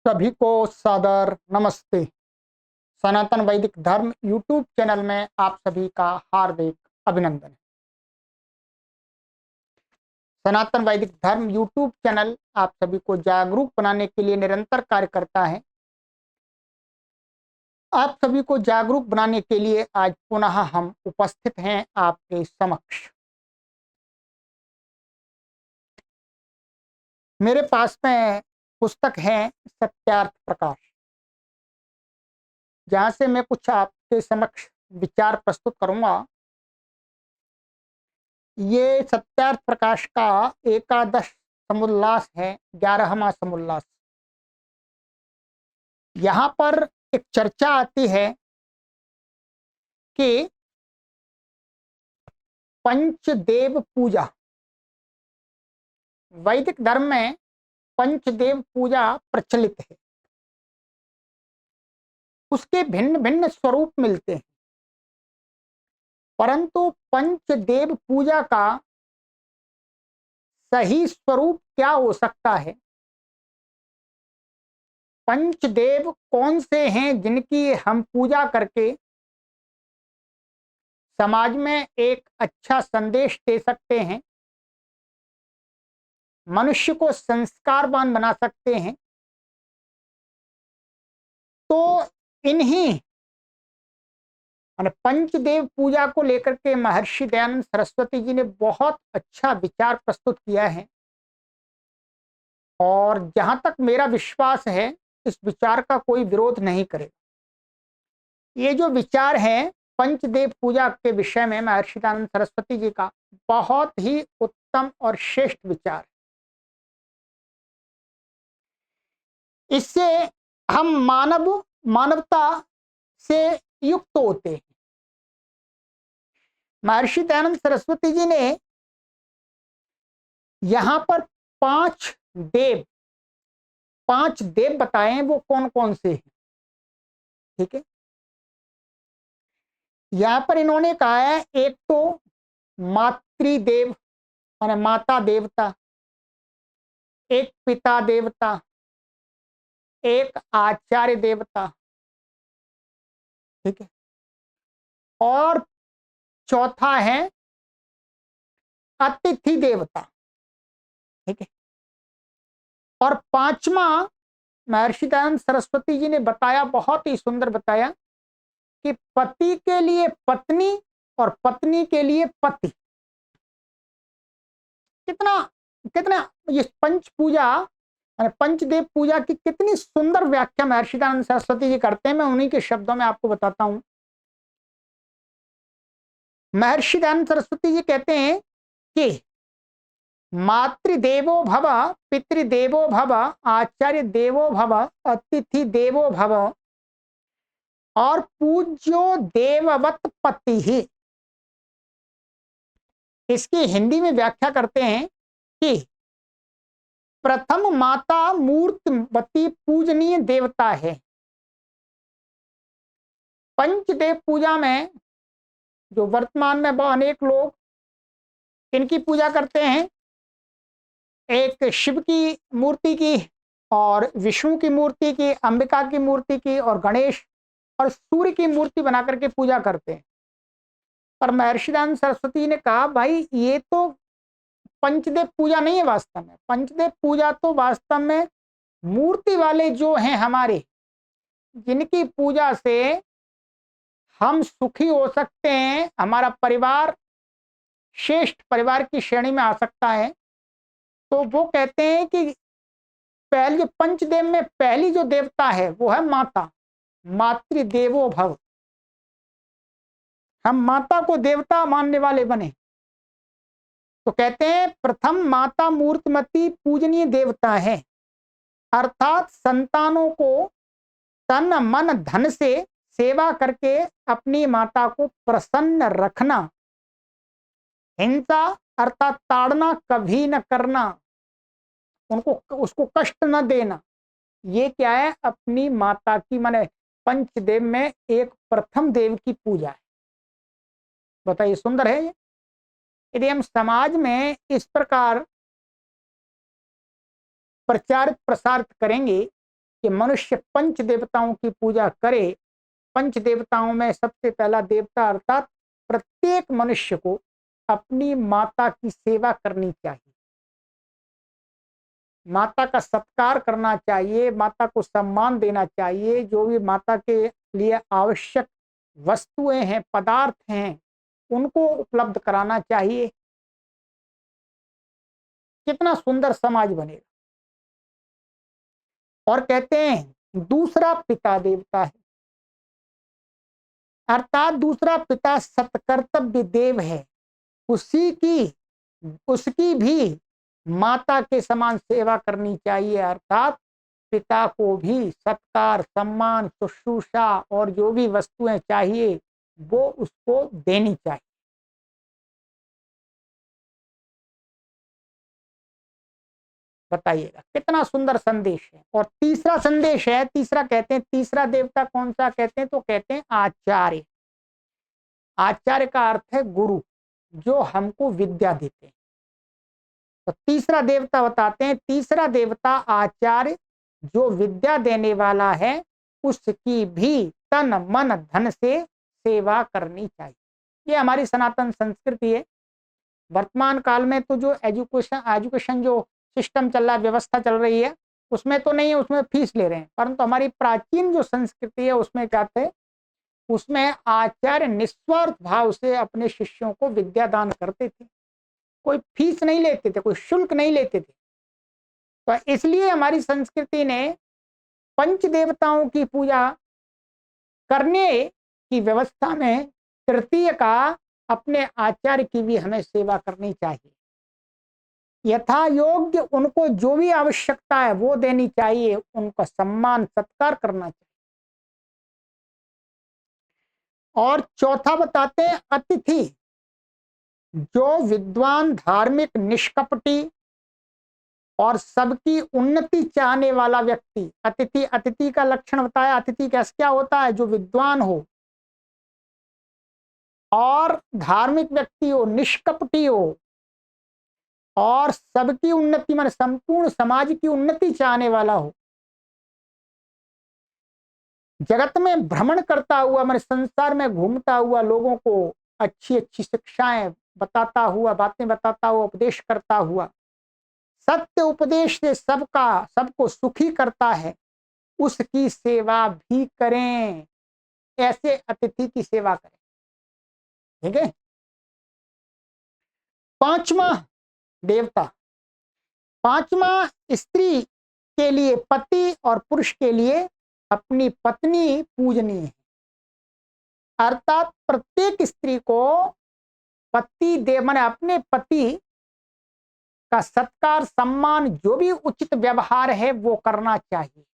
सभी को सादर नमस्ते। सनातन वैदिक धर्म यूट्यूब चैनल में आप सभी का हार्दिक अभिनंदन। सनातन वैदिक धर्म यूट्यूब चैनल आप सभी को जागरूक बनाने के लिए निरंतर कार्य करता है। आप सभी को जागरूक बनाने के लिए आज पुनः हम उपस्थित हैं आपके समक्ष। मेरे पास में पुस्तक है सत्यार्थ प्रकाश, जहां से मैं कुछ आपके समक्ष विचार प्रस्तुत करूंगा। ये सत्यार्थ प्रकाश का एकादश समुल्लास है, 11वां समुल्लास। यहां पर एक चर्चा आती है कि पंचदेव पूजा, वैदिक धर्म में पंचदेव पूजा प्रचलित है। उसके भिन्न भिन्न स्वरूप मिलते हैं, परंतु पंचदेव पूजा का सही स्वरूप क्या हो सकता है, पंचदेव कौन से हैं जिनकी हम पूजा करके समाज में एक अच्छा संदेश दे सकते हैं, मनुष्य को संस्कारवान बना सकते हैं। तो इन्हीं पंचदेव पूजा को लेकर के महर्षि दयानंद सरस्वती जी ने बहुत अच्छा विचार प्रस्तुत किया है। और जहां तक मेरा विश्वास है, इस विचार का कोई विरोध नहीं करेगा। ये जो विचार है पंचदेव पूजा के विषय में महर्षि दयानंद सरस्वती जी का, बहुत ही उत्तम और श्रेष्ठ विचार है। इससे हम मानवता से युक्त होते हैं। महर्षि दयानंद सरस्वती जी ने यहां पर देव पांच देव बताए, वो कौन कौन से हैं। ठीक है, यहां पर इन्होंने कहा है, एक तो मातृदेव माने माता देवता, एक पिता देवता, एक आचार्य देवता, ठीक है, और चौथा है अतिथि देवता। ठीक है, और पांचवा महर्षि दयानंद सरस्वती जी ने बताया, बहुत ही सुंदर बताया, कि पति के लिए पत्नी और पत्नी के लिए पति। कितना कितना ये पंच पूजा, पंचदेव पूजा की कितनी सुंदर व्याख्या महर्षि दयानंद सरस्वती जी करते हैं। मैं उन्हीं के शब्दों में आपको बताता हूं। महर्षि दयानंद सरस्वती जी कहते हैं कि मातृदेवो भव, पितृदेवो भव, आचार्य देवो भव, अतिथि देवो भव, और पूज्यो देववत पति ही। इसकी हिंदी में व्याख्या करते हैं कि प्रथम माता मूर्तिवती पूजनीय देवता है। पंचदेव पूजा में जो वर्तमान में अनेक लोग इनकी पूजा करते हैं, एक शिव की मूर्ति की, और विष्णु की मूर्ति की, अंबिका की मूर्ति की, और गणेश और सूर्य की मूर्ति बना करके पूजा करते हैं। पर महर्षि दयानंद सरस्वती ने कहा, भाई ये तो पंचदेव पूजा नहीं है। वास्तव में पंचदेव पूजा तो वास्तव में मूर्ति वाले जो हैं हमारे, जिनकी पूजा से हम सुखी हो सकते हैं, हमारा परिवार श्रेष्ठ परिवार की श्रेणी में आ सकता है। तो वो कहते हैं कि पहले जो पंचदेव में पहली जो देवता है वो है माता, मातृदेवो भव। हम माता को देवता मानने वाले बने। तो कहते हैं प्रथम माता मूर्तिमती पूजनीय देवता है, अर्थात संतानों को तन मन धन से सेवा करके अपनी माता को प्रसन्न रखना, हिंसा अर्थात ताड़ना कभी न करना, उनको उसको कष्ट न देना, ये क्या है, अपनी माता की माने पंचदेव में एक प्रथम देव की पूजा है। बताइए, सुंदर है ये। यदि हम समाज में इस प्रकार प्रचारित प्रसारित करेंगे कि मनुष्य पंच देवताओं की पूजा करे। पंच देवताओं में सबसे पहला देवता अर्थात प्रत्येक मनुष्य को अपनी माता की सेवा करनी चाहिए, माता का सत्कार करना चाहिए, माता को सम्मान देना चाहिए। जो भी माता के लिए आवश्यक वस्तुएं हैं, पदार्थ हैं, उनको उपलब्ध कराना चाहिए। कितना सुंदर समाज बनेगा। और कहते हैं दूसरा पिता देवता है, अर्थात दूसरा पिता सत्कर्तव्य देव है। उसकी भी माता के समान सेवा करनी चाहिए, अर्थात पिता को भी सत्कार, सम्मान, शुश्रूषा और जो भी वस्तुएं चाहिए वो उसको देनी चाहिए। बताइएगा कितना सुंदर संदेश है। और तीसरा संदेश है, तीसरा कहते हैं, तीसरा देवता कौन सा कहते हैं, तो कहते हैं आचार्य। आचार्य का अर्थ है गुरु, जो हमको विद्या देते हैं। तो तीसरा देवता बताते हैं, तीसरा देवता आचार्य जो विद्या देने वाला है, उसकी भी तन मन धन से सेवा करनी चाहिए। ये हमारी सनातन संस्कृति है। वर्तमान काल में तो जो एजुकेशन जो सिस्टम चल रहा है, व्यवस्था चल रही है, उसमें तो नहीं है, उसमें फीस ले रहे हैं। परंतु हमारी प्राचीन जो संस्कृति है उसमें क्या थे, उसमें आचार्य निस्वार्थ भाव से अपने शिष्यों को विद्या दान करते थे, कोई फीस नहीं लेते थे, कोई शुल्क नहीं लेते थे। तो इसलिए हमारी संस्कृति ने पंच देवताओं की पूजा करने की व्यवस्था में तृतीय का अपने आचार्य की भी हमें सेवा करनी चाहिए। यथा योग्य उनको जो भी आवश्यकता है वो देनी चाहिए, उनका सम्मान सत्कार करना चाहिए। और चौथा बताते हैं अतिथि, जो विद्वान, धार्मिक, निष्कपटी और सबकी उन्नति चाहने वाला व्यक्ति। अतिथि, अतिथि का लक्षण बताया। अतिथि कैसे क्या होता है, जो विद्वान हो और धार्मिक व्यक्ति हो, निष्कपटी हो और सबकी उन्नति माने संपूर्ण समाज की उन्नति चाहने वाला हो, जगत में भ्रमण करता हुआ माने संसार में घूमता हुआ लोगों को अच्छी अच्छी शिक्षाएं बताता हुआ, बातें बताता हुआ, उपदेश करता हुआ, सत्य उपदेश से सबको सुखी करता है, उसकी सेवा भी करें। ऐसे अतिथि की सेवा करें। ठीक है। पांचवा देवता, पांचवा स्त्री के लिए पति और पुरुष के लिए अपनी पत्नी पूजनीय है। अर्थात प्रत्येक स्त्री को पति देव माने अपने पति का सत्कार, सम्मान, जो भी उचित व्यवहार है वो करना चाहिए।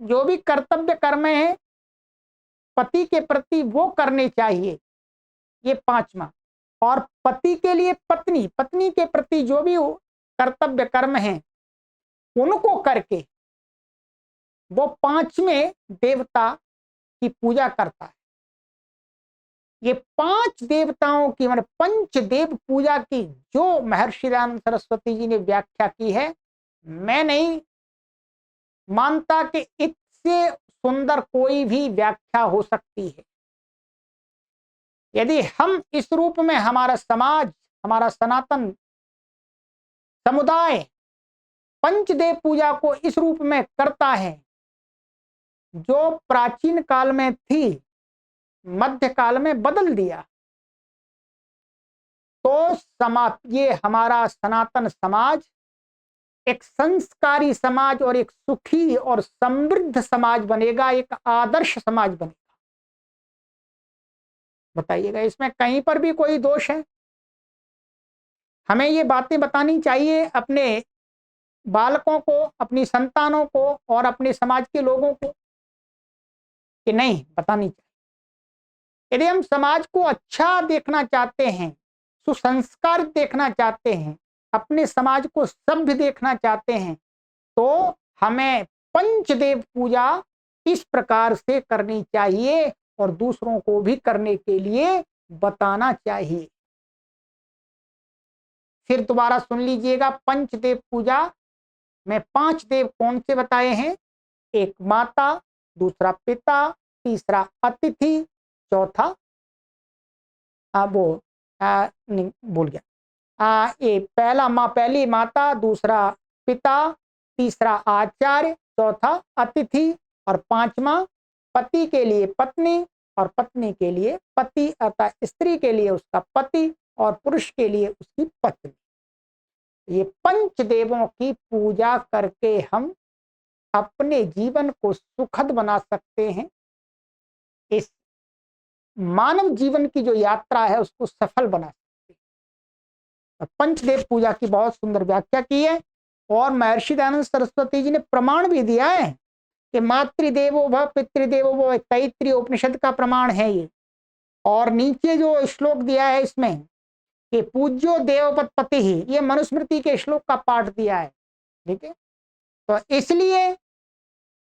जो भी कर्तव्य कर्म है पति के प्रति वो करने चाहिए। ये पांचवा। और पति के लिए पत्नी, पत्नी के प्रति जो भी कर्तव्य कर्म हैं उनको करके वो पांचवें देवता की पूजा करता है। ये पांच देवताओं की मतलब पंचदेव पूजा की जो महर्षि दयानंद सरस्वती जी ने व्याख्या की है, मैं नहीं मानता कि इससे सुंदर कोई भी व्याख्या हो सकती है। यदि हम इस रूप में हमारा समाज, हमारा सनातन समुदाय पंचदेव पूजा को इस रूप में करता है, जो प्राचीन काल में थी मध्य काल में बदल दिया, तो ये हमारा सनातन समाज एक संस्कारी समाज और एक सुखी और समृद्ध समाज बनेगा, एक आदर्श समाज बनेगा। बताइएगा इसमें कहीं पर भी कोई दोष है? हमें ये बातें बतानी चाहिए अपने बालकों को, अपनी संतानों को और अपने समाज के लोगों को, कि नहीं बतानी चाहिए। यदि हम समाज को अच्छा देखना चाहते हैं, सुसंस्कार देखना चाहते हैं, अपने समाज को सभ्य देखना चाहते हैं, तो हमें पंचदेव पूजा इस प्रकार से करनी चाहिए और दूसरों को भी करने के लिए बताना चाहिए। फिर दोबारा सुन लीजिएगा, पंचदेव पूजा में पांच देव कौन से बताए हैं? एक माता, दूसरा पिता, तीसरा अतिथि, चौथा वो नहीं भूल गया, ये पहली माता, दूसरा पिता, तीसरा आचार्य, चौथा अतिथि और पांचवा पति के लिए पत्नी और पत्नी के लिए पति, अर्थात स्त्री के लिए उसका पति और पुरुष के लिए उसकी पत्नी। ये पंच देवों की पूजा करके हम अपने जीवन को सुखद बना सकते हैं। इस मानव जीवन की जो यात्रा है उसको सफल बना सकते हैं। पंचदेव पूजा की बहुत सुंदर व्याख्या की है और महर्षि दयानंद सरस्वती जी ने प्रमाण भी दिया है कि मातृदेवो भव पितृदेवो भव, तैत्तिरीय उपनिषद का प्रमाण है ये। और नीचे जो श्लोक दिया है इसमें कि पूज्यो देवपति ही, ये मनुस्मृति के श्लोक का पाठ दिया है। ठीक है, तो इसलिए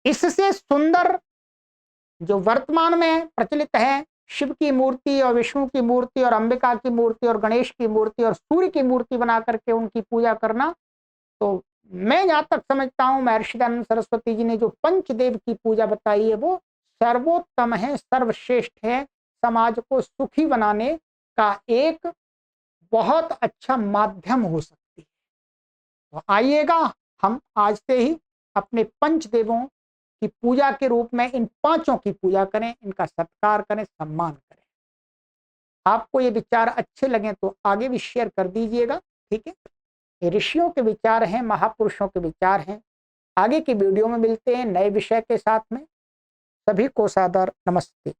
इससे सुंदर जो वर्तमान में प्रचलित है शिव की मूर्ति और विष्णु की मूर्ति और अंबिका की मूर्ति और गणेश की मूर्ति और सूर्य की मूर्ति बना करके उनकी पूजा करना, तो मैं जहां तक समझता हूं महर्षि दयानंद सरस्वती जी ने जो पंचदेव की पूजा बताई है वो सर्वोत्तम है, सर्वश्रेष्ठ है, समाज को सुखी बनाने का एक बहुत अच्छा माध्यम हो सकती है। तो आइएगा हम आज से ही अपने पंचदेवों की पूजा के रूप में इन पांचों की पूजा करें, इनका सत्कार करें, सम्मान करें। आपको ये विचार अच्छे लगे तो आगे भी शेयर कर दीजिएगा। ठीक है, ये ऋषियों के विचार हैं, महापुरुषों के विचार हैं। आगे की वीडियो में मिलते हैं नए विषय के साथ में। सभी को सादर नमस्ते।